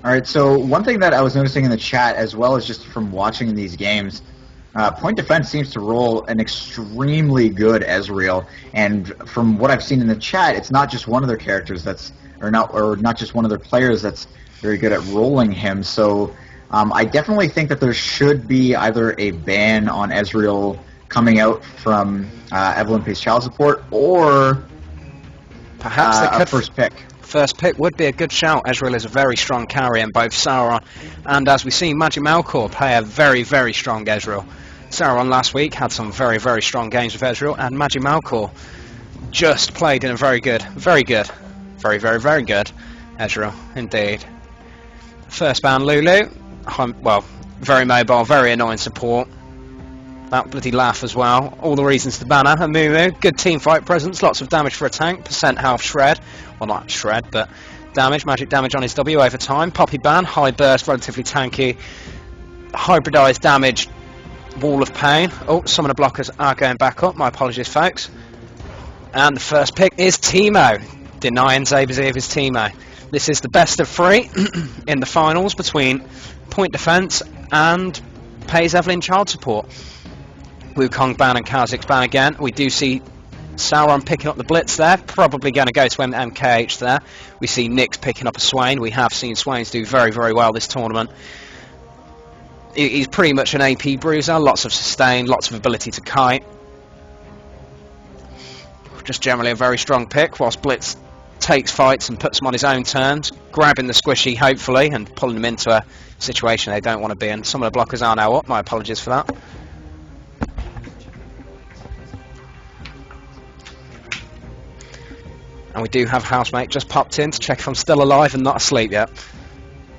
All right, so one thing that I was noticing in the chat, as well as just from watching these games, point defense seems to roll an extremely good Ezreal, and from what I've seen in the chat, it's not just one of their characters or not just one of their players that's very good at rolling him. So I definitely think that there should be either a ban on Ezreal coming out from Evelyn Pays Child Support, or perhaps they could first pick. First pick would be a good shout. Ezreal is a very strong carry in both Sauron and, as we see, Magic Malkor play a very, very strong Ezreal. Sauron last week had some very, very strong games with Ezreal, and Magic Malkor just played in a very, very good Ezreal indeed. First ban Lulu, well, very mobile, very annoying support. That bloody laugh as well. All the reasons to ban her. Amumu, good team fight presence, lots of damage for a tank, percent health shred. Well, not shred, but damage, magic damage on his W over time. Poppy ban, high burst, relatively tanky. Hybridized damage, wall of pain. Oh, some of the blockers are going back up. My apologies, folks. And the first pick is Teemo, denying Zabazi of his Teemo. This is the best of 3 in the finals between point defense and Pays Evelyn Child Support. Wukong ban and Kha'Zix ban again. We do see Sauron picking up the blitz there, probably going to go to MKH there. We see Nyx picking up a Swain. We have seen Swains do very, very well this tournament. He's pretty much an AP bruiser, lots of sustain, lots of ability to kite. Just generally a very strong pick, whilst Blitz takes fights and puts them on his own terms, grabbing the squishy hopefully and pulling them into a situation they don't want to be in. Some of the blockers are now up, my apologies for that. And we do have housemate just popped in to check if I'm still alive and not asleep yet.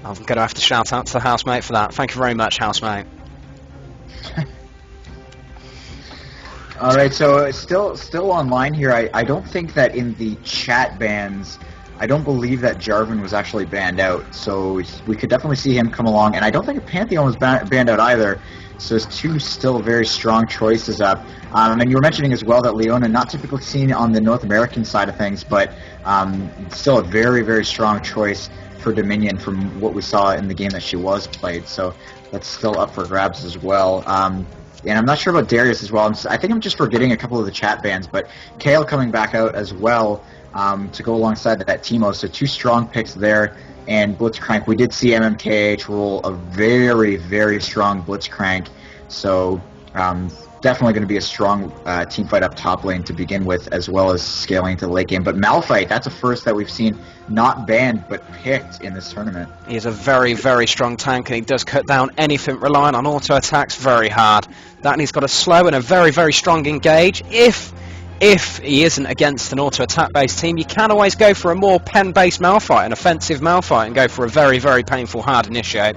I'm going to have to shout out to the housemate for that. Thank you very much, housemate. All right, so still online here. I don't think that in the chat bans, I don't believe that Jarvan was actually banned out. So we could definitely see him come along, and I don't think Pantheon was banned out either. So there's 2 still very strong choices up. And you were mentioning as well that Leona, not typically seen on the North American side of things, but still a very, very strong choice for Dominion from what we saw in the game that she was played. So that's still up for grabs as well. And I'm not sure about Darius as well. I think I'm just forgetting a couple of the chat bans, but Kale coming back out as well to go alongside that Teemo. So 2 strong picks there. And Blitzcrank, we did see MMKH roll a very, very strong Blitzcrank. So definitely going to be a strong team fight up top lane to begin with, as well as scaling to the late game. But Malphite, that's a first that we've seen not banned but picked in this tournament. He's a very, very strong tank, and he does cut down anything relying on auto attacks very hard. That, and he's got a slow and a very, very strong engage. If he isn't against an auto attack based team, you can always go for a more pen based Malphite, an offensive Malphite, and go for a very, very painful hard initiate.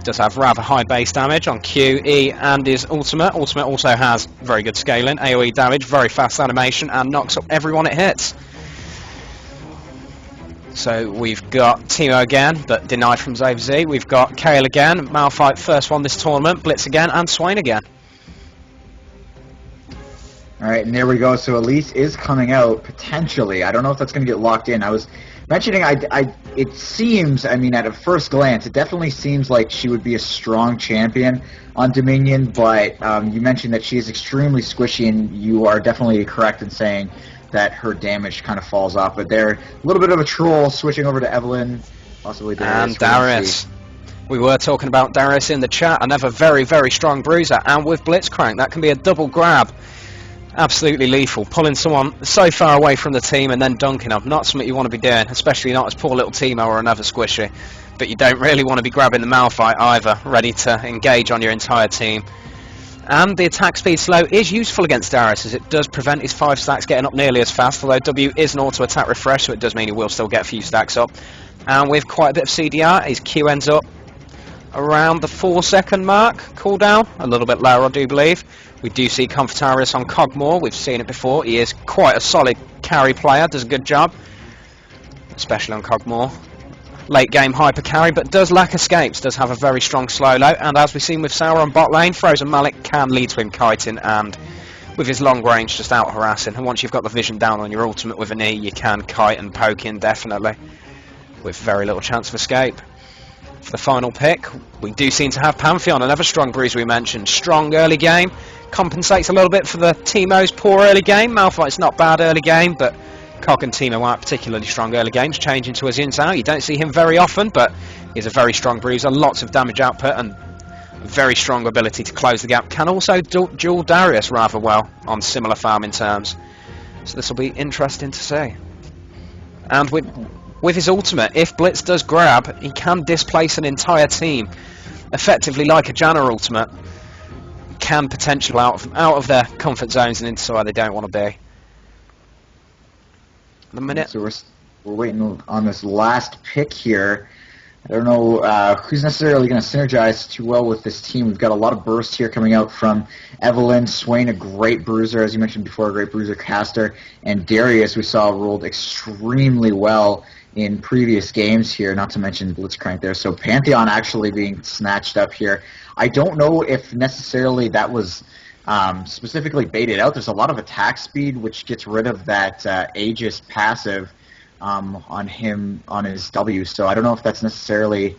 Does have rather high base damage on Q, E, and his ultimate. Ultimate also has very good scaling, AoE damage, very fast animation, and knocks up everyone it hits. So we've got Teemo again, but denied from Zabazi. We've got Kale again, Malphite first one this tournament, Blitz again, and Swain again. All right, and there we go. So Elise is coming out, potentially. I don't know if that's going to get locked in. I was mentioning, it seems, I mean, at a first glance, it definitely seems like she would be a strong champion on Dominion, but you mentioned that she is extremely squishy, and you are definitely correct in saying that her damage kind of falls off. But they're a little bit of a troll, switching over to Evelyn, possibly Darius. And Darius. We were talking about Darius in the chat, another very, very strong bruiser, and with Blitzcrank, that can be a double grab. Absolutely lethal, pulling someone so far away from the team and then dunking them. Not something you want to be doing, especially not as poor little Teemo or another squishy. But you don't really want to be grabbing the Malphite either, ready to engage on your entire team. And the attack speed slow is useful against Darius, as it does prevent his 5 stacks getting up nearly as fast, although W is an auto attack refresh, so it does mean he will still get a few stacks up. And with quite a bit of CDR, his Q ends up around the 4-second mark cooldown, a little bit lower I do believe. We do see Comfortarius on Cogmore, we've seen it before. He is quite a solid carry player, does a good job, especially on Cogmore. Late game hyper carry, but does lack escapes, does have a very strong slow low, and as we've seen with Sauron bot lane, Frozen Malik can lead to him kiting, and with his long range just out harassing. And once you've got the vision down on your ultimate with an E, you can kite and poke in definitely, with very little chance of escape. For the final pick, we do seem to have Pantheon, another strong bruiser we mentioned. Strong early game, compensates a little bit for the Teemo's poor early game. Malphite's not bad early game, but Cog and Teemo aren't particularly strong early games. Changing to a Xin Zhao, you don't see him very often, but he's a very strong bruiser, lots of damage output and very strong ability to close the gap. Can also duel Darius rather well on similar farming terms. So this will be interesting to see. And with his ultimate, if Blitz does grab, he can displace an entire team, effectively like a Janna ultimate. Can potentially out of their comfort zones and into somewhere they don't want to be. The minute. So we're waiting on this last pick here. I don't know who's necessarily going to synergize too well with this team. We've got a lot of bursts here coming out from Evelyn, Swain, a great bruiser, as you mentioned before, a great bruiser caster, and Darius, we saw rolled extremely well in previous games here, not to mention Blitzcrank there. So Pantheon actually being snatched up here. I don't know if necessarily that was specifically baited out. There's a lot of attack speed, which gets rid of that Aegis passive on him, on his W. So I don't know if that's necessarily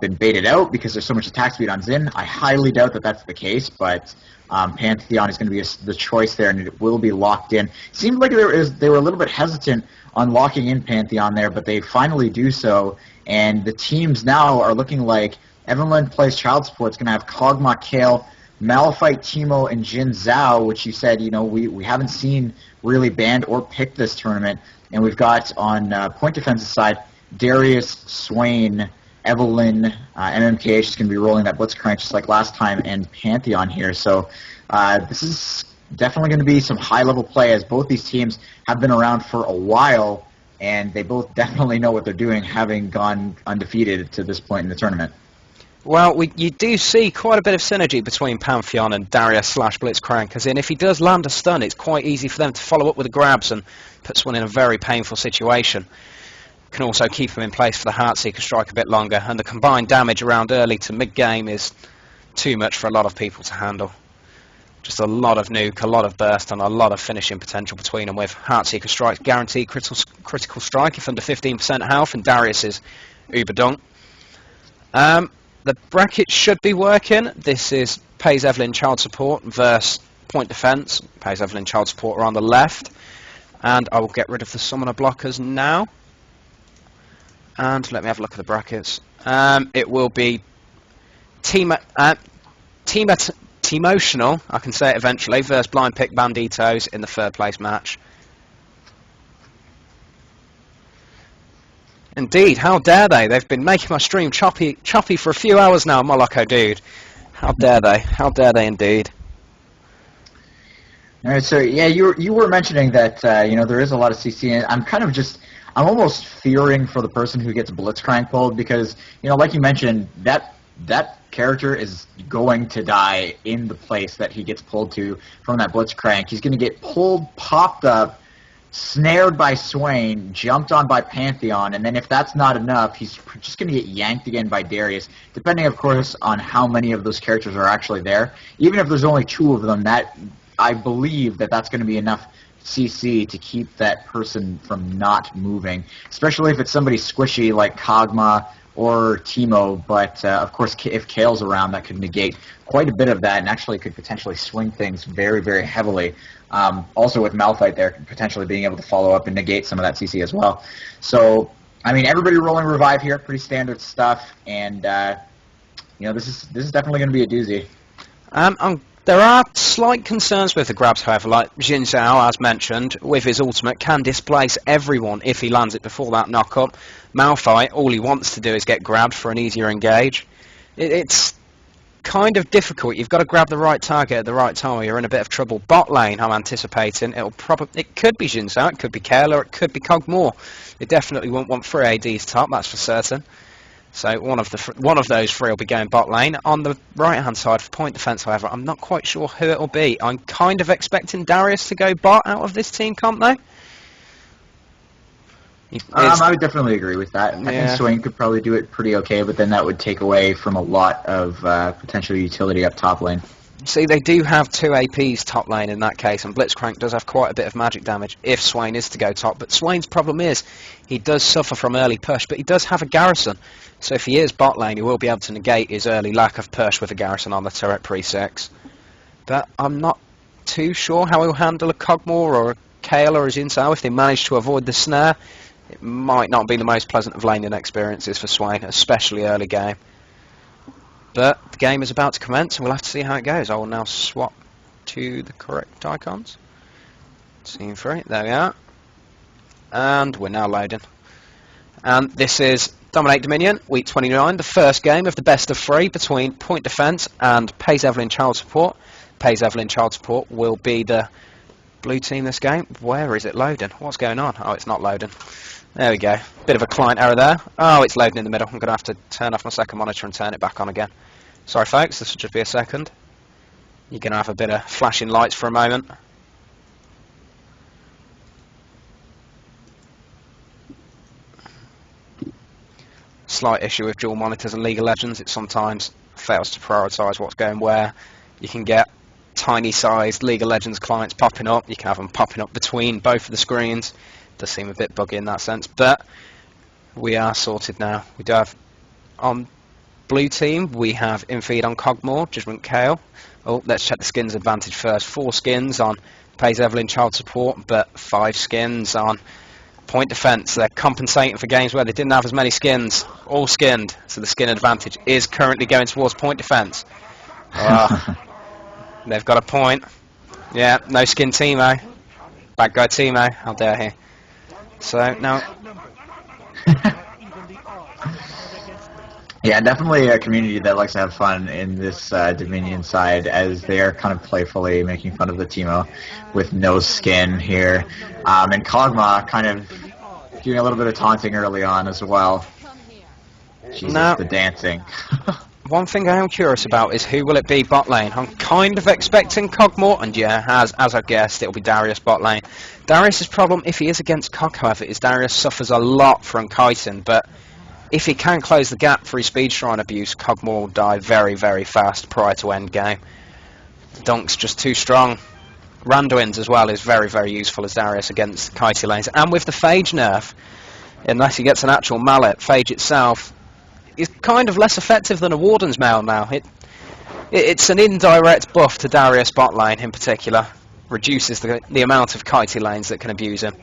been baited out because there's so much attack speed on Xin. I highly doubt that that's the case, but Pantheon is going to be the choice there, and it will be locked in. It seemed like they were a little bit hesitant on locking in Pantheon there, but they finally do so, and the teams now are looking like Evelyn plays child support. It's going to have Kog'Maw, Kale, Malphite, Teemo, and Xin Zhao, which you said, we haven't seen really banned or picked this tournament. And we've got on point defensive side, Darius, Swain, Evelyn, MMKH is going to be rolling that Blitzcrank just like last time, and Pantheon here. So this is definitely going to be some high-level play, as both these teams have been around for a while, and they both definitely know what they're doing, having gone undefeated to this point in the tournament. Well, you do see quite a bit of synergy between Pantheon and Darius / Blitzcrank, as in if he does land a stun, it's quite easy for them to follow up with the grabs and puts one in a very painful situation. Can also keep him in place for the Heartseeker strike a bit longer, and the combined damage around early to mid-game is too much for a lot of people to handle. Just a lot of nuke, a lot of burst, and a lot of finishing potential between them, with Heartseeker strikes guaranteed critical strike if under 15% health, and Darius is uber dunk. The bracket should be working. This is Pays Evelyn Child Support versus Point Defense. Pays Evelyn Child Support are on the left. And I will get rid of the summoner blockers now. And let me have a look at the brackets. It will be Teamotional, I can say it eventually, versus Blind Pick Banditos in the third place match. Indeed, how dare they? They've been making my stream choppy for a few hours now, Moloko dude. How dare they? How dare they indeed? All right, so yeah, you were mentioning that there is a lot of CC, and I'm almost fearing for the person who gets Blitzcrank pulled, because like you mentioned, that character is going to die in the place that he gets pulled to from that Blitzcrank. He's going to get pulled, popped up, snared by Swain, jumped on by Pantheon, and then if that's not enough, he's just going to get yanked again by Darius, depending, of course, on how many of those characters are actually there. Even if there's only 2 of them, I believe that's going to be enough CC to keep that person from not moving, especially if it's somebody squishy like Kog'Maw or Teemo, but of course if Kale's around, that could negate quite a bit of that and actually could potentially swing things very, very heavily. Also with Malphite there, potentially being able to follow up and negate some of that CC as well. So, I mean, everybody rolling Revive here, pretty standard stuff, and this is definitely going to be a doozy. There are slight concerns with the grabs, however, like Xin Zhao, as mentioned, with his ultimate, can displace everyone if he lands it before that knock-up. Malphite, all he wants to do is get grabbed for an easier engage. It's kind of difficult. You've got to grab the right target at the right time or you're in a bit of trouble. Bot lane, I'm anticipating, it could be Xin Zhao, it could be Kale, or it could be Kog'Maw. It definitely won't want 3 ADs top, that's for certain. So one of those 3 will be going bot lane. On the right-hand side for point defense, however, I'm not quite sure who it will be. I'm kind of expecting Darius to go bot out of this team comp, though. I would definitely agree with that. I think Swain could probably do it pretty okay, but then that would take away from a lot of potential utility up top lane. See, they do have 2 APs top lane in that case, and Blitzcrank does have quite a bit of magic damage if Swain is to go top. But Swain's problem is he does suffer from early push, but he does have a Garrison. So if he is bot lane, he will be able to negate his early lack of push with a Garrison on the turret pre-6. But I'm not too sure how he'll handle a Cogmore or a Kale or a Jin Sao if they manage to avoid the snare. It might not be the most pleasant of laning experiences for Swain, especially early game. But the game is about to commence, and we'll have to see how it goes. I will now swap to the correct icons. Scene 3, there we are. And we're now loading. And this is Dominate Dominion, week 29, the first game of the best of 3 between Point Defence and PECS Evelyn Child Support. PECS Evelyn Child Support will be the blue team this game. Where is it loading? What's going on? Oh, it's not loading. There we go. Bit of a client error there. Oh, it's loading in the middle. I'm going to have to turn off my second monitor and turn it back on again. Sorry folks, this will just be a second. You're going to have a bit of flashing lights for a moment. Slight issue with dual monitors and League of Legends. It sometimes fails to prioritise what's going where. You can get tiny sized League of Legends clients popping up. You can have them popping up between both of the screens. Does seem a bit buggy in that sense, but we are sorted now. We do have on blue team, we have Infeed on Cogmore, Judgment Kale. Oh, let's check the skins advantage first. 4 skins on PECS Evelyn Child Support, but 5 skins on Point Defence. They're compensating for games where they didn't have as many skins, all skinned, so the skin advantage is currently going towards Point Defence. They've got a point. Yeah, no skin Teemo. Bad guy Teemo, how dare he. So now yeah, definitely a community that likes to have fun in this Dominion side, as they are kind of playfully making fun of the Teemo with no skin here. And Kog'Maw kind of doing a little bit of taunting early on as well. Jesus, now, the dancing. One thing I am curious about is who will it be bot lane. I'm kind of expecting Cogmore, and yeah, as I guessed, it'll be Darius bot lane. Darius' problem, if he is against Cog, however, is Darius suffers a lot from kiting, but if he can close the gap for his speed shrine abuse, Cogmore will die very, very fast prior to end game. Dunk's just too strong. Randuin's as well is very, very useful as Darius against kitey lanes. And with the Phage nerf, unless he gets an actual mallet, Phage itself is kind of less effective than a Warden's Mail now. It's an indirect buff to Darius bot lane in particular. Reduces the amount of kitey lanes that can abuse him.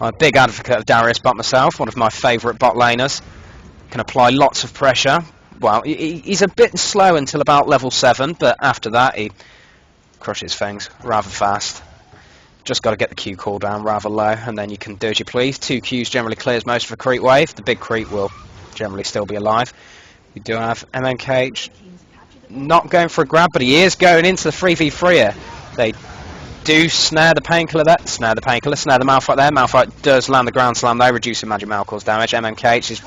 I'm a big advocate of Darius bot myself, one of my favourite bot laners. Can apply lots of pressure. Well, he's a bit slow until about level 7, but after that he crushes things rather fast. Just got to get the Q cooldown rather low, and then you can do as you please. 2 Qs generally clears most of a creep wave. The big creep will generally still be alive. We do have MMKH not going for a grab, but he is going into the 3v3 here. They do snare the painkiller there, snare the Malphite there. Malphite does land the ground slam there, reducing Magic Malcolm's damage. MMKH's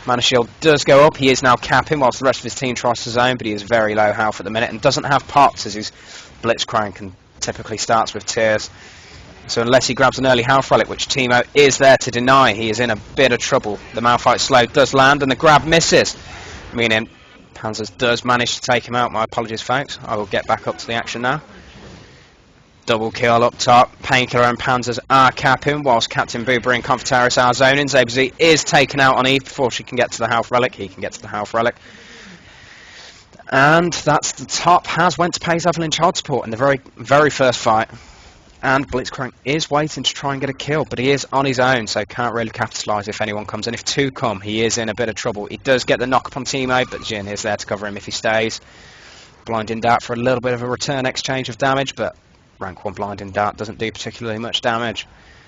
mana shield does go up. He is now capping whilst the rest of his team tries to zone, but he is very low health at the minute and doesn't have pots as his Blitzcrank and typically starts with tears. So unless he grabs an early health relic, which Teemo is there to deny, he is in a bit of trouble. The Malphite slow does land and the grab misses, meaning Panzers does manage to take him out. My apologies folks, I will get back up to the action now. Double kill up top. Painkiller and Panzers are capping, whilst Captain Boober and Confiteris are zoning. Zabz is taken out on Eve before she can get to the health relic. He can get to the health relic. And that's the top. Has went to PECS Evelyn Child Support in the very, very first fight. And Blitzcrank is waiting to try and get a kill, but he is on his own, so can't really capitalise if anyone comes. And if 2 come, he is in a bit of trouble. He does get the knock up on Teemo, but Jin is there to cover him if he stays. Blinding Dart for a little bit of a return exchange of damage, but rank 1 Blinding Dart doesn't do particularly much damage.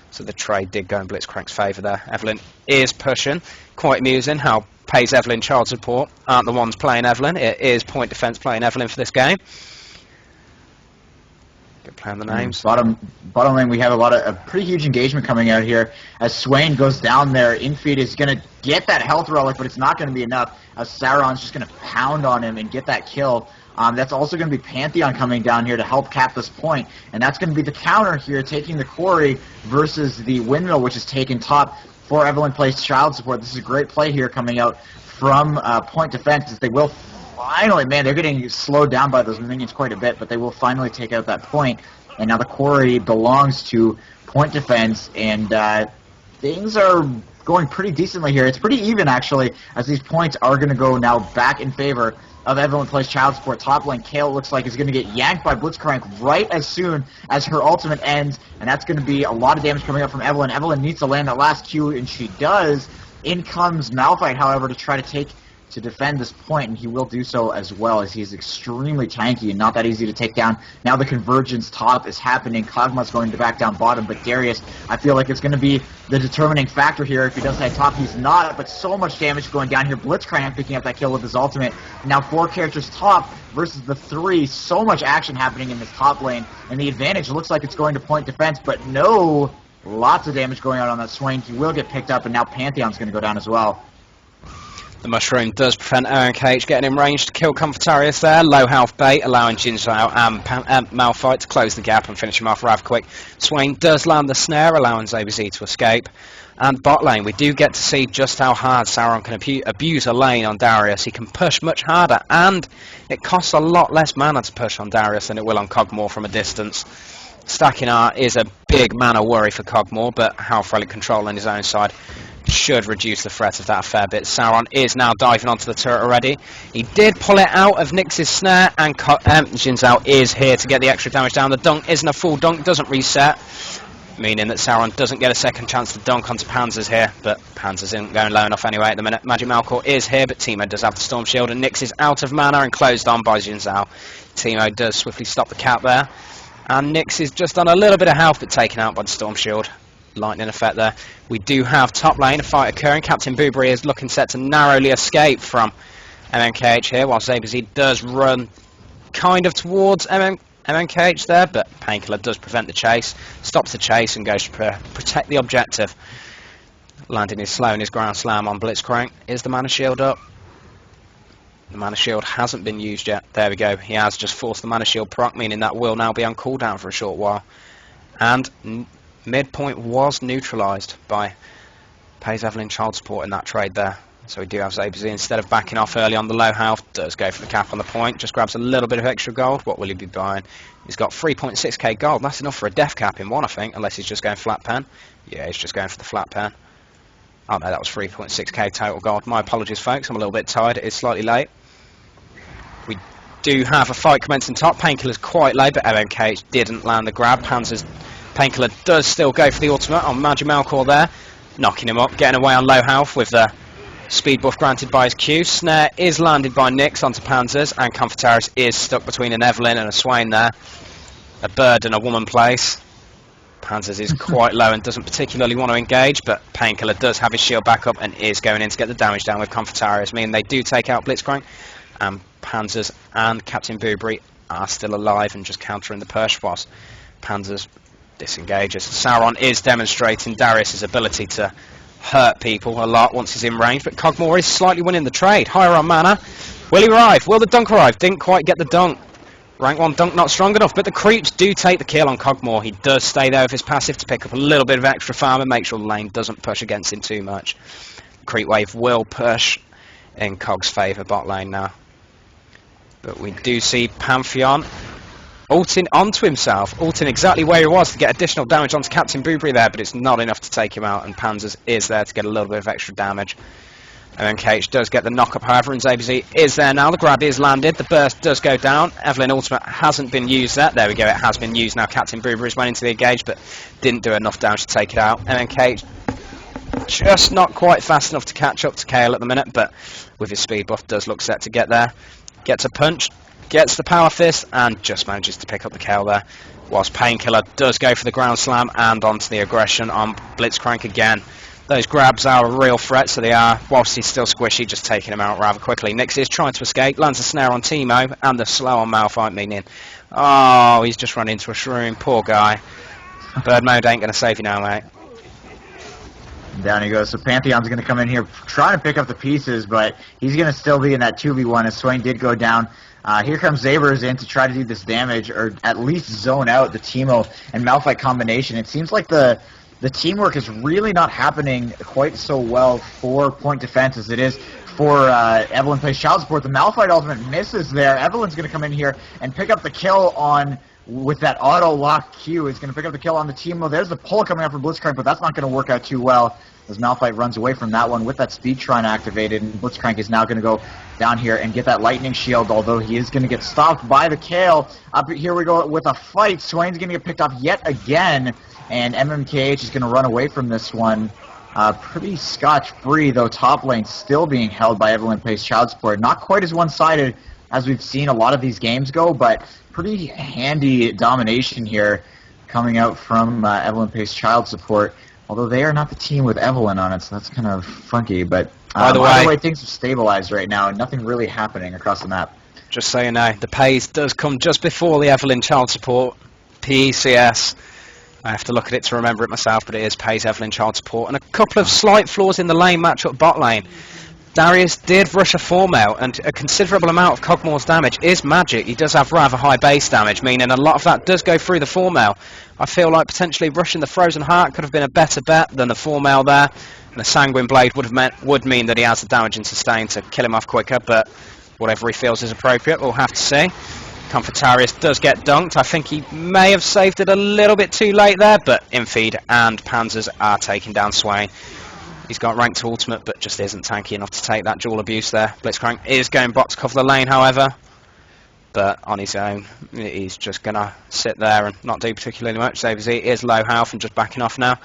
So the trade did go in Blitzcrank's favour there. Evelyn is pushing. Quite amusing how PECS Evelyn Child Support aren't the ones playing Evelyn. It is Point Defence playing Evelyn for this game. Good play on the names. Bottom lane, we have a pretty huge engagement coming out here. As Swain goes down there, Infeed is going to get that health relic, but it's not going to be enough. As Sauron's just going to pound on him and get that kill. That's also going to be Pantheon coming down here to help cap this point, and that's going to be the counter here, taking the Quarry versus the Windmill, which is taken top for Evelyn Place Child Support. This is a great play here coming out from Point Defense, as they will finally, man, they're getting slowed down by those minions quite a bit, but they will finally take out that point. And now the quarry belongs to point defense, and things are going pretty decently here. It's pretty even, actually, as these points are going to go now back in favor of Evelyn Plays Child Support. Top lane, Kale looks like is going to get yanked by Blitzcrank right as soon as her ultimate ends, and that's going to be a lot of damage coming up from Evelyn. Evelyn needs to land that last Q, and she does. In comes Malphite, however, to defend this point, and he will do so as well, as he is extremely tanky and not that easy to take down. Now the convergence top is happening. Kog'Maw's going to back down bottom, but Darius, I feel like it's going to be the determining factor here. If he does head top, he's not, but so much damage going down here. Blitzcrank picking up that kill with his ultimate. Now 4 characters top versus the 3. So much action happening in this top lane, and the advantage looks like it's going to point defense, but no, lots of damage going on that Swain. He will get picked up, and now Pantheon's going to go down as well. The Mushroom does prevent ONKH getting in range to kill Confitarius there. Low health bait, allowing Jin Zhao and Malphite to close the gap and finish him off rather quick. Swain does land the snare, allowing ZaBZ to escape. And bot lane, we do get to see just how hard Sauron can abuse a lane on Darius. He can push much harder, and it costs a lot less mana to push on Darius than it will on Kog'Maw from a distance. Stacking art is a big mana worry for Kog'Maw, but health relic control on his own side should reduce the threat of that a fair bit. Sauron is now diving onto the turret already. He did pull it out of Nyx's snare, and Jin Zhao is here to get the extra damage down. The dunk isn't a full dunk, doesn't reset, meaning that Sauron doesn't get a second chance to dunk onto Panzers here, but Panzers isn't going low enough anyway at the minute. Magic Malkor is here, but Teemo does have the Storm Shield, and Nyx is out of mana and closed on by Jin Zhao. Teemo does swiftly stop the cap there, and Nyx is just on a little bit of health, but taken out by the Storm Shield. Lightning effect there. We do have top lane, a fight occurring. Captain Boobry is looking set to narrowly escape from MMKH here, while ZaBZ does run kind of towards MMKH there, but Painkiller does prevent the chase, stops the chase and goes to protect the objective. Landing his slow and his ground slam on Blitzcrank. Is the mana shield up? The mana shield hasn't been used yet. There we go. He has just forced the mana shield proc, meaning that will now be on cooldown for a short while. And midpoint was neutralised by Pays Evelyn Child Support in that trade there. So we do have ZaBZ, instead of backing off early on the low health, does go for the cap on the point, just grabs a little bit of extra gold. What will he be buying? He's got 3.6k gold. That's enough for a death cap in one, I think, unless he's just going flat pen. Yeah, he's just going for the flat pen. Oh no, that was 3.6k total gold. My apologies, folks, I'm a little bit tired. It is slightly late. We do have a fight commencing top. Painkiller's quite low, but MMKH didn't land the grab. Panzer's Painkiller does still go for the ultimate on Magic Malkor there, knocking him up, getting away on low health with the speed buff granted by his Q. Snare is landed by Nyx onto Panzers, and Confitarius is stuck between an Evelyn and a Swain there. A bird and a woman place. Panzers is quite low and doesn't particularly want to engage, but Painkiller does have his shield back up and is going in to get the damage down with Confitarius, meaning they do take out Blitzcrank, and Panzers and Captain Boobry are still alive and just countering the push whilst Panzers disengages. Sauron is demonstrating Darius' ability to hurt people a lot once he's in range, but Kog'Maw is slightly winning the trade. Higher on mana. Will he arrive? Will the dunk arrive? Didn't quite get the dunk. Rank 1 dunk not strong enough, but the creeps do take the kill on Kog'Maw. He does stay there with his passive to pick up a little bit of extra farm and make sure the lane doesn't push against him too much. Creep wave will push in Cog's favour bot lane now. But we do see Pantheon ulting onto himself, ulting exactly where he was to get additional damage onto Captain Boobry there, but it's not enough to take him out, and Panzers is there to get a little bit of extra damage. And then KH does get the knock-up, however, and ZaBZ is there now. The grab is landed, the burst does go down. Evelyn ultimate hasn't been used yet. There we go, it has been used now. Captain Boobry went into the engage, but didn't do enough damage to take it out. And then KH just not quite fast enough to catch up to Kale at the minute, but with his speed buff does look set to get there. Gets a punch, gets the power fist, and just manages to pick up the Kale there. Whilst Painkiller does go for the ground slam and onto the aggression on Blitzcrank again. Those grabs are a real threat, so they are, whilst he's still squishy, just taking him out rather quickly. Nyx is trying to escape, lands a snare on Teemo, and the slow on Malphite, meaning, oh, he's just run into a shroom, poor guy. Bird mode ain't going to save you now, mate. Down he goes. So Pantheon's going to come in here trying to pick up the pieces, but he's going to still be in that 2v1 as Swain did go down. Here comes Zabers in to try to do this damage, or at least zone out the Teemo and Malphite combination. It seems like the the teamwork is really not happening quite so well for Point Defense as it is for Evelyn plays Child Support. The Malphite ultimate misses there. Evelyn's going to come in here and pick up the kill on, with that auto-lock Q, is going to pick up the kill on the Teemo. There's the pull coming up from Blitzcrank, but that's not going to work out too well as Malphite runs away from that one with that Speed Shrine activated, and Blitzcrank is now going to go down here and get that Lightning Shield, although he is going to get stopped by the Kale. Up here we go with a fight. Swain's going to get picked off yet again, and MMKH is going to run away from this one. Pretty scotch-free, though top lane still being held by Evelyn Pace Child Support. Not quite as one-sided as we've seen a lot of these games go, but pretty handy domination here coming out from Evelyn Pace Child Support, although they are not the team with Evelyn on it, so that's kind of funky. But by the way, things have stabilized right now, and nothing really happening across the map. Just so you know, the Pace does come just before the Evelyn Child Support, PECS. I have to look at it to remember it myself, but it is Pace Evelyn Child Support. And a couple of slight flaws in the lane matchup bot lane. Darius did rush a 4-mail, and a considerable amount of Cogmore's damage is magic. He does have rather high base damage, meaning a lot of that does go through the 4-mail. I feel like potentially rushing the Frozen Heart could have been a better bet than the 4-mail there. And the Sanguine Blade would mean that he has the damage and sustain to kill him off quicker, but whatever he feels is appropriate, we'll have to see. Comfortarius does get dunked. I think he may have saved it a little bit too late there, but Infeed and Panzers are taking down Swain. He's got ranked to ultimate, but just isn't tanky enough to take that dual abuse there. Blitzcrank is going bot to cover the lane, however, but on his own, he's just going to sit there and not do particularly much. Xavier is low health and just backing off now.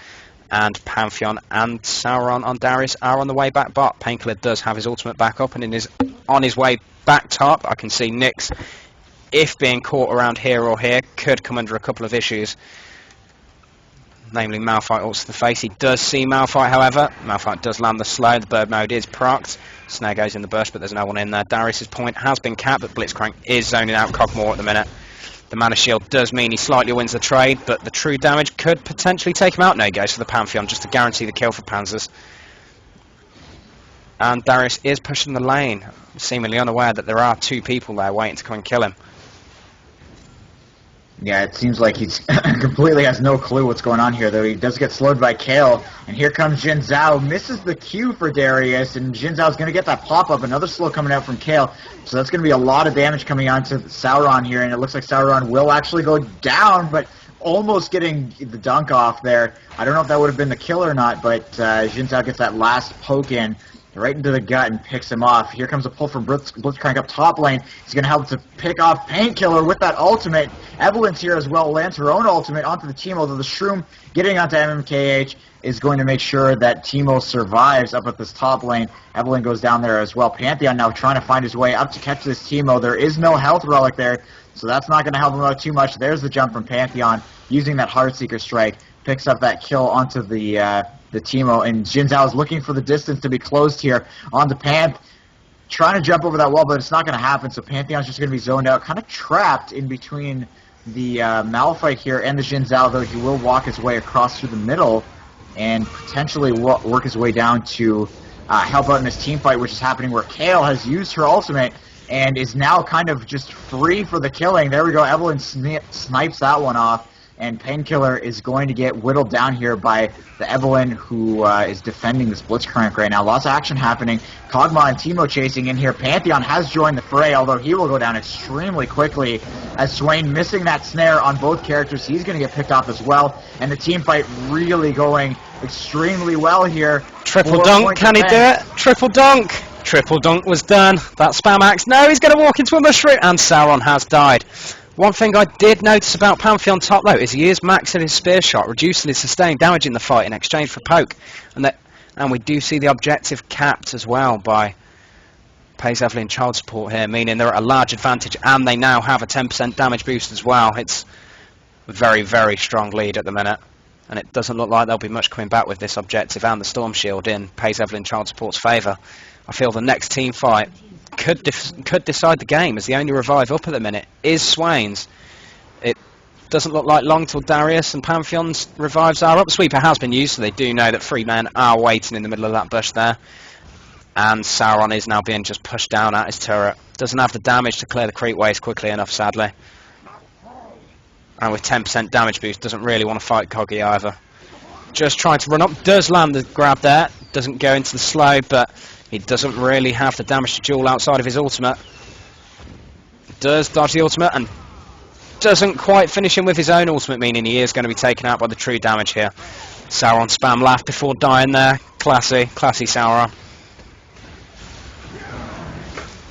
And Pantheon and Sauron on Darius are on the way back bot. Painkiller does have his ultimate back up and on his way back top. I can see Nyx, if being caught around here or here, could come under a couple of issues. Namely, Malphite ults to the face. He does see Malphite, however. Malphite does land the slow. The bird mode is procced. Snare goes in the burst, but there's no one in there. Darius's point has been capped, but Blitzcrank is zoning out Cogmore at the minute. The Mana Shield does mean he slightly wins the trade, but the true damage could potentially take him out. No, he goes for the Pantheon just to guarantee the kill for Panzers. And Darius is pushing the lane, seemingly unaware that there are two people there waiting to come and kill him. Yeah, it seems like he's completely has no clue what's going on here, though he does get slowed by Kale. And here comes Jin Zhao, misses the Q for Darius, and Jin Zhao's going to get that pop-up, another slow coming out from Kale. So that's going to be a lot of damage coming onto Sauron here, and it looks like Sauron will actually go down, but almost getting the dunk off there. I don't know if that would have been the kill or not, but Jin Zhao gets that last poke in right into the gut and picks him off. Here comes a pull from Blitzcrank up top lane. He's going to help to pick off Painkiller with that ultimate. Evelyn's here as well, lands her own ultimate onto the Teemo, although the Shroom getting onto MMKH is going to make sure that Teemo survives up at this top lane. Evelyn goes down there as well. Pantheon now trying to find his way up to catch this Teemo. There is no health relic there, so that's not going to help him out too much. There's the jump from Pantheon using that Heartseeker strike. Picks up that kill onto the Teemo, and Jin Zhao is looking for the distance to be closed here onto Panth. Trying to jump over that wall, but it's not going to happen, so Pantheon's just going to be zoned out, kind of trapped in between the Malphite here and the Jin Zhao, though he will walk his way across through the middle and potentially work his way down to help out in this team fight, which is happening where Kale has used her ultimate and is now kind of just free for the killing. There we go, Evelyn snipes that one off. And Painkiller is going to get whittled down here by the Evelyn, who is defending this Blitzcrank right now. Lots of action happening. Kog'Maw and Teemo chasing in here. Pantheon has joined the fray, although he will go down extremely quickly as Swain missing that snare on both characters. He's going to get picked off as well. And the team fight really going extremely well here. Triple dunk, can he do it? Triple dunk! Triple dunk was done. That spam axe. No, he's going to walk into a mushroom. And Sauron has died. One thing I did notice about Pantheon top though is he is maxing his spear shot, reducing his sustained damage in the fight in exchange for poke, and we do see the objective capped as well by Pace Evelyn Child Support here, meaning they're at a large advantage, and they now have a 10% damage boost as well. It's a very, very strong lead at the minute, and it doesn't look like there'll be much coming back with this objective and the Storm Shield in Pace Evelyn Child Support's favour. I feel the next team fight could decide the game, as the only revive up at the minute is Swain's. It doesn't look like long till Darius and Pantheon's revives are up. Sweeper has been used, so they do know that 3 men are waiting in the middle of that bush there. And Sauron is now being just pushed down at his turret. Doesn't have the damage to clear the creep waves quickly enough, sadly. And with 10% damage boost, doesn't really want to fight Coggy either. just trying to run up. Does land the grab there. Doesn't go into the slow, but he doesn't really have the damage to duel outside of his ultimate. Does dodge the ultimate and doesn't quite finish him with his own ultimate, meaning he is going to be taken out by the true damage here. Sauron spam laugh before dying there. Classy Sauron.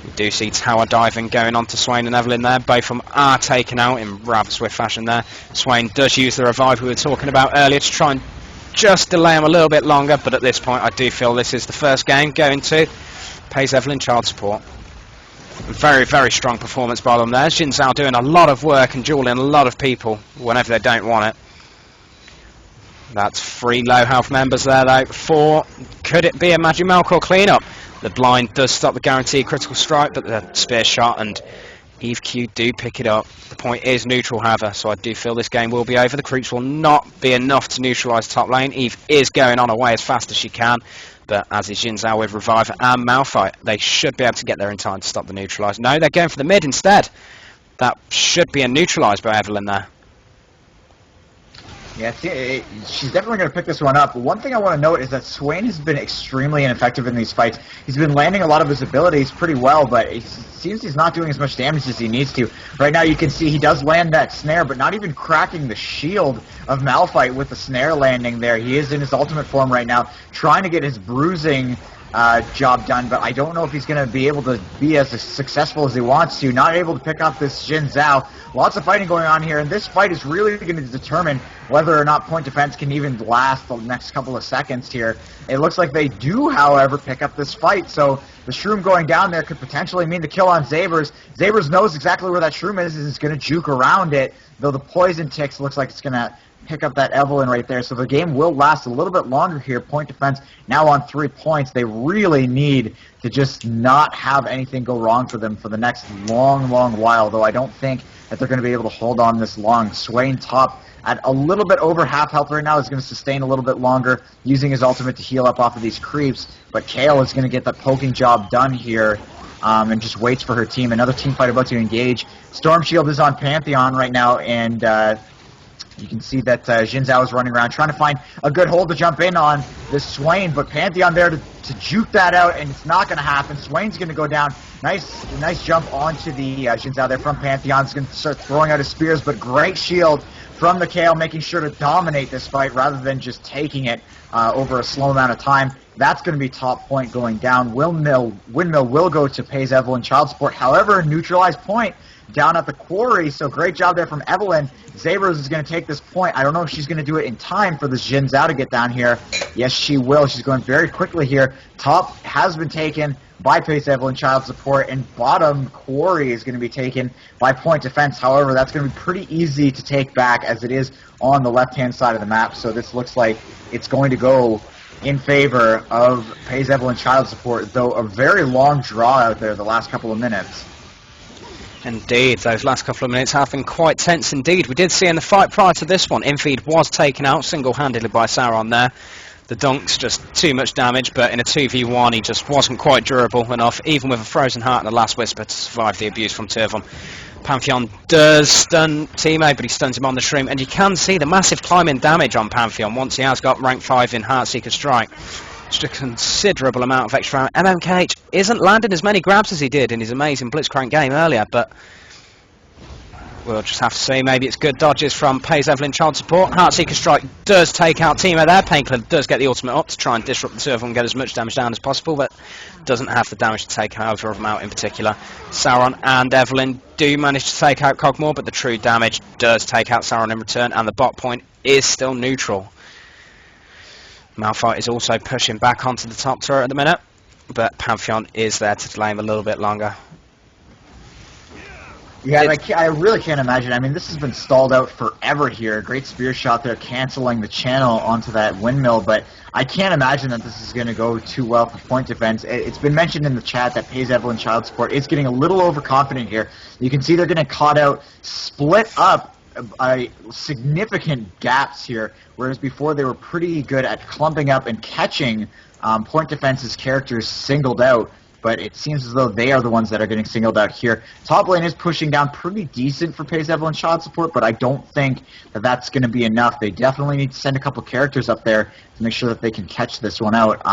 We do see tower diving going on to Swain and Evelyn there. Both of them are taken out in rather swift fashion there. Swain does use the revive we were talking about earlier to try and just delay him a little bit longer, but at this point I do feel this is the first game going to PECS Evelyn child support. Very, very strong performance by them there. Jin Zhao doing a lot of work and dueling a lot of people whenever they don't want it. That's 3 low health members there though. 4. Could it be a Magic Melkor cleanup? The blind does stop the guaranteed critical strike, but the spear shot and Eve Q do pick it up. The point is neutral, however, so I do feel this game will be over. The creeps will not be enough to neutralise top lane. Eve is going on away as fast as she can, but as is Jin Zhao with revive and Malphite, they should be able to get there in time to stop the neutralise. No, they're going for the mid instead. That should be a neutralise by Evelyn there. Yeah, she's definitely going to pick this one up. But one thing I want to note is that Swain has been extremely ineffective in these fights. He's been landing a lot of his abilities pretty well, but it seems he's not doing as much damage as he needs to. Right now you can see he does land that snare, but not even cracking the shield of Malphite with the snare landing there. He is in his ultimate form right now, trying to get his bruising job done, but I don't know if he's going to be able to be as successful as he wants to. Not able to pick up this Jin Zhao. Lots of fighting going on here, and this fight is really going to determine whether or not point defense can even last the next couple of seconds here. It looks like they do, however, pick up this fight, so the Shroom going down there could potentially mean the kill on Zabers. Zabers knows exactly where that Shroom is, and is going to juke around it, though the poison ticks looks like it's going to pick up that Evelyn right there. So the game will last a little bit longer here. Point defense now on 3 points. They really need to just not have anything go wrong for them for the next long while, though I don't think that they're going to be able to hold on this long. Swain top at a little bit over half health right now is going to sustain a little bit longer, using his ultimate to heal up off of these creeps, but Kayle is going to get the poking job done here. And just waits for her team. Another team fight about to engage. Storm Shield is on Pantheon right now, and you can see that Jin Zhao is running around trying to find a good hole to jump in on this Swain, but Pantheon there to juke that out, and it's not going to happen. Swain's going to go down. Nice jump onto the Jin Zhao there from Pantheon. He's going to start throwing out his spears, but great shield from the Kayle, making sure to dominate this fight rather than just taking it over a slow amount of time. That's going to be top point going down. Windmill will go to PECS Evelyn child support. However, neutralized point down at the quarry, so great job there from Evelyn. Zabers is going to take this point. I don't know if she's going to do it in time for this Jin Zhao to get down here. Yes, she will. She's going very quickly here. Top has been taken by PECS Evelyn child support, and bottom quarry is going to be taken by point defense. However, that's going to be pretty easy to take back as it is on the left-hand side of the map, so this looks like it's going to go in favor of PECS Evelyn child support, though a very long draw out there the last couple of minutes. Indeed, those last couple of minutes have been quite tense indeed. We did see in the fight prior to this one, Infeed was taken out single-handedly by Sauron there. The Dunk's just too much damage, but in a 2v1 he just wasn't quite durable enough, even with a Frozen Heart and a Last Whisper, to survive the abuse from Turvon. Pantheon does stun Teemo, but he stuns him on the Shroom, and you can see the massive climbing damage on Pantheon once he has got rank 5 in Heartseeker Strike. Just a considerable amount of extra. MMKH isn't landing as many grabs as he did in his amazing Blitzcrank game earlier, but we'll just have to see. Maybe it's good dodges from PECS Evelyn child support. Heartseeker Strike does take out Teemo there. Painkiller does get the ultimate up to try and disrupt the server and get as much damage down as possible, but doesn't have the damage to take either of them out in particular. Sauron and Evelyn do manage to take out Cogmore, but the true damage does take out Sauron in return, and the bot point is still neutral. Malphite is also pushing back onto the top turret at the minute, but Pantheon is there to delay him a little bit longer. Yeah, I really can't imagine. I mean, this has been stalled out forever here. Great spear shot there, canceling the channel onto that windmill, but I can't imagine that this is going to go too well for point defense. It's been mentioned in the chat that PECS Evelyn child support is getting a little overconfident here. You can see they're going to caught out, split up significant gaps here, whereas before they were pretty good at clumping up and catching point defense's characters singled out. but it seems as though they are the ones that are getting singled out here. Top lane is pushing down pretty decent for PECS Evelyn shot support, but I don't think that that's going to be enough. They definitely need to send a couple characters up there to make sure that they can catch this one out.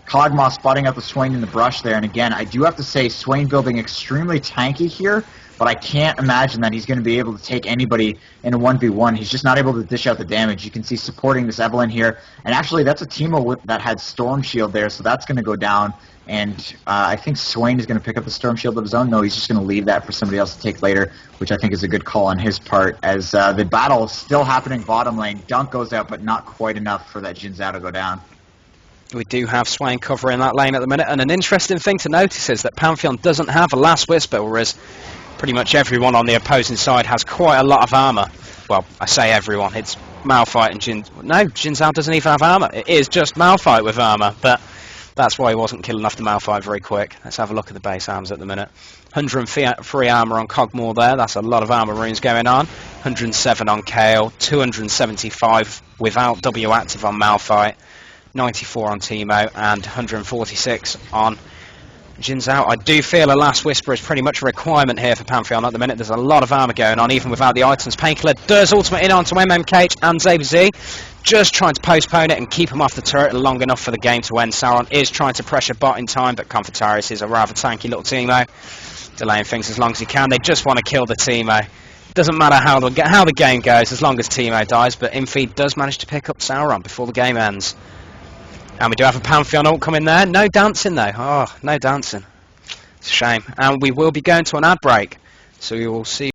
Cogmoth spotting out the Swain in the brush there, and again, I do have to say Swain building extremely tanky here, but I can't imagine that he's going to be able to take anybody in a 1v1. He's just not able to dish out the damage. You can see supporting this Evelyn here, and actually that's a Teemo that had Storm Shield there, so that's going to go down, and I think Swain is going to pick up the Storm Shield of his own. No, he's just going to leave that for somebody else to take later, which I think is a good call on his part, as the battle is still happening bottom lane. Dunk goes out, but not quite enough for that Jin Zhao to go down. We do have Swain covering that lane at the minute, and an interesting thing to notice is that Pantheon doesn't have a Last Whisper, whereas pretty much everyone on the opposing side has quite a lot of armor. Well, I say everyone, it's Malphite and Jin... No, Jin Zhao doesn't even have armor. It is just Malphite with armor, but that's why he wasn't killing off the Malphite very quick. Let's have a look at the base arms at the minute. 103 armor on Cogmore there, that's a lot of armor runes going on. 107 on Kale, 275 without W active on Malphite, 94 on Teemo, and 146 on Jin Zhao. I do feel a Last Whisper is pretty much a requirement here for Pantheon at the minute. There's a lot of armor going on, even without the items. Painkiller does ultimate in onto MMKH and ZaBZ, just trying to postpone it and keep him off the turret long enough for the game to end. Sauron is trying to pressure bot in time, but Confitarius is a rather tanky little Teemo, delaying things as long as he can. They just want to kill the Teemo. Doesn't matter how the game goes, as long as Teemo dies, but Infeed does manage to pick up Sauron before the game ends. And we do have a Pantheon ult coming there. No dancing though. Oh, no dancing. It's a shame. And we will be going to an ad break. So we will see